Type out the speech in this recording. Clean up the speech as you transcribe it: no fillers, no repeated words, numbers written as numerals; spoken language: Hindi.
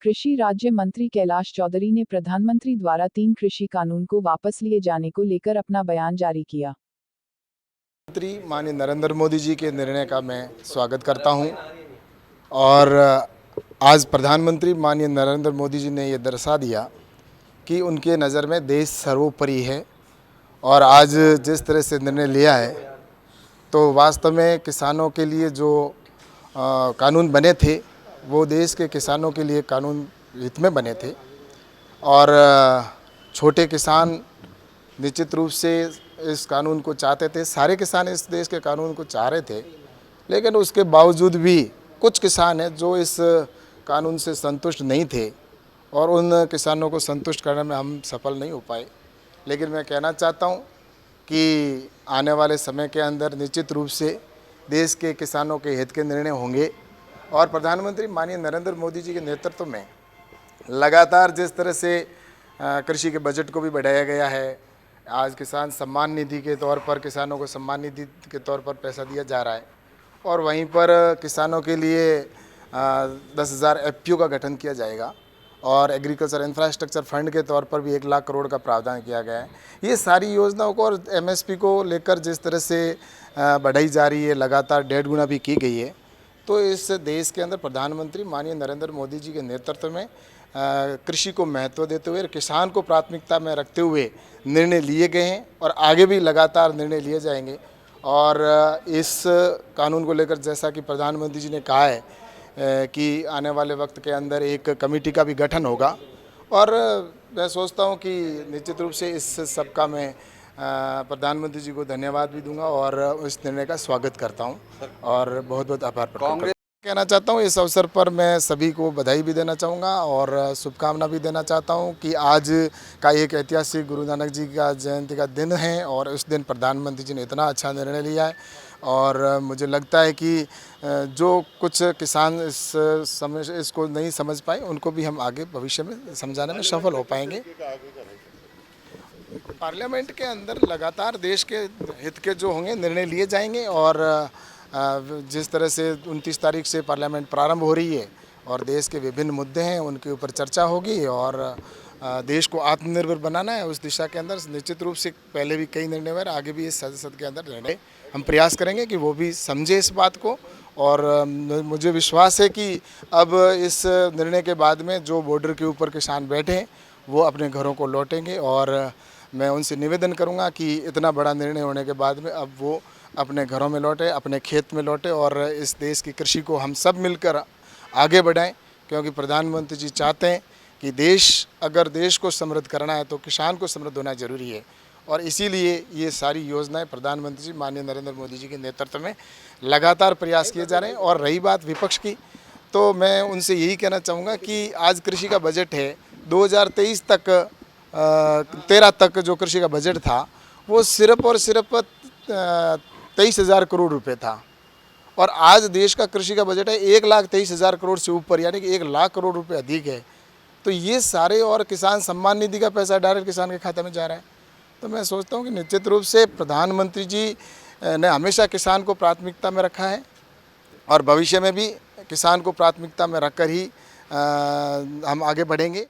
कृषि राज्य मंत्री कैलाश चौधरी ने प्रधानमंत्री द्वारा 3 कृषि कानून को वापस लिए जाने को लेकर अपना बयान जारी किया। प्रधानमंत्री माननीय नरेंद्र मोदी जी के निर्णय का मैं स्वागत करता हूं और आज प्रधानमंत्री माननीय नरेंद्र मोदी जी ने ये दर्शा दिया कि उनके नज़र में देश सर्वोपरि है और आज जिस तरह से निर्णय लिया है तो वास्तव में किसानों के लिए जो कानून बने थे वो देश के किसानों के लिए कानून हित में बने थे और छोटे किसान निश्चित रूप से इस कानून को चाहते थे। सारे किसान इस देश के कानून को चाह रहे थे, लेकिन उसके बावजूद भी कुछ किसान हैं जो इस कानून से संतुष्ट नहीं थे और उन किसानों को संतुष्ट करने में हम सफल नहीं हो पाए। लेकिन मैं कहना चाहता हूं कि आने वाले समय के अंदर निश्चित रूप से देश के किसानों के हित के निर्णय होंगे और प्रधानमंत्री माननीय नरेंद्र मोदी जी के नेतृत्व में लगातार जिस तरह से कृषि के बजट को भी बढ़ाया गया है, आज किसान सम्मान निधि के तौर पर किसानों को सम्मान निधि के तौर पर पैसा दिया जा रहा है और वहीं पर किसानों के लिए 10,000 एफपीओ का गठन किया जाएगा और एग्रीकल्चर इंफ्रास्ट्रक्चर फंड के तौर पर भी 1 लाख करोड़ का प्रावधान किया गया है। ये सारी योजनाओं को और एमएसपी को लेकर जिस तरह से बढ़ाई जा रही है, लगातार 1.5 गुना भी की गई है, तो इस देश के अंदर प्रधानमंत्री माननीय नरेंद्र मोदी जी के नेतृत्व में कृषि को महत्व देते हुए, किसान को प्राथमिकता में रखते हुए निर्णय लिए गए हैं और आगे भी लगातार निर्णय लिए जाएंगे। और इस कानून को लेकर जैसा कि प्रधानमंत्री जी ने कहा है कि आने वाले वक्त के अंदर एक कमेटी का भी गठन होगा और मैं सोचता हूं कि निश्चित रूप से इस सब का मैं प्रधानमंत्री जी को धन्यवाद भी दूंगा और इस निर्णय का स्वागत करता हूं और बहुत बहुत आभार प्रकट करता हूं। कहना चाहता हूं इस अवसर पर मैं सभी को बधाई भी देना चाहूँगा और शुभकामना भी देना चाहता हूं कि आज का एक ऐतिहासिक गुरु नानक जी का जयंती का दिन है और उस दिन प्रधानमंत्री जी ने इतना अच्छा निर्णय लिया है और मुझे लगता है कि जो कुछ किसान इस समय इसको नहीं समझ पाए उनको भी हम आगे भविष्य में समझाने में सफल हो पाएंगे। पार्लियामेंट के अंदर लगातार देश के हित के जो होंगे निर्णय लिए जाएंगे और जिस तरह से 29 तारीख से पार्लियामेंट प्रारंभ हो रही है और देश के विभिन्न मुद्दे हैं उनके ऊपर चर्चा होगी और देश को आत्मनिर्भर बनाना है, उस दिशा के अंदर निश्चित रूप से पहले भी कई निर्णय हुए, आगे भी इस संसद के अंदर निर्णय हम प्रयास करेंगे कि वो भी समझे इस बात को और मुझे विश्वास है कि अब इस निर्णय के बाद में जो बॉर्डर के ऊपर किसान बैठे हैं वो अपने घरों को लौटेंगे और मैं उनसे निवेदन करूंगा कि इतना बड़ा निर्णय होने के बाद में अब वो अपने घरों में लौटे, अपने खेत में लौटे और इस देश की कृषि को हम सब मिलकर आगे बढ़ाएं, क्योंकि प्रधानमंत्री जी चाहते हैं कि अगर देश को समृद्ध करना है तो किसान को समृद्ध होना जरूरी है और इसीलिए ये सारी योजनाएं प्रधानमंत्री जी माननीय नरेंद्र मोदी जी के नेतृत्व में लगातार प्रयास किए जा रहे हैं। और रही बात विपक्ष की, तो मैं उनसे यही कहना चाहूँगा कि आज कृषि का बजट है 2023 तक 13 तक जो कृषि का बजट था वो सिर्फ और सिर्फ 23,000 करोड़ रुपए था और आज देश का कृषि का बजट है 1,23,000 करोड़ से ऊपर, यानी कि 1 लाख करोड़ रुपए अधिक है। तो ये सारे और किसान सम्मान निधि का पैसा डायरेक्ट किसान के खाते में जा रहा है। तो मैं सोचता हूँ कि निश्चित रूप से प्रधानमंत्री जी ने हमेशा किसान को प्राथमिकता में रखा है और भविष्य में भी किसान को प्राथमिकता में रखकर ही हम आगे बढ़ेंगे।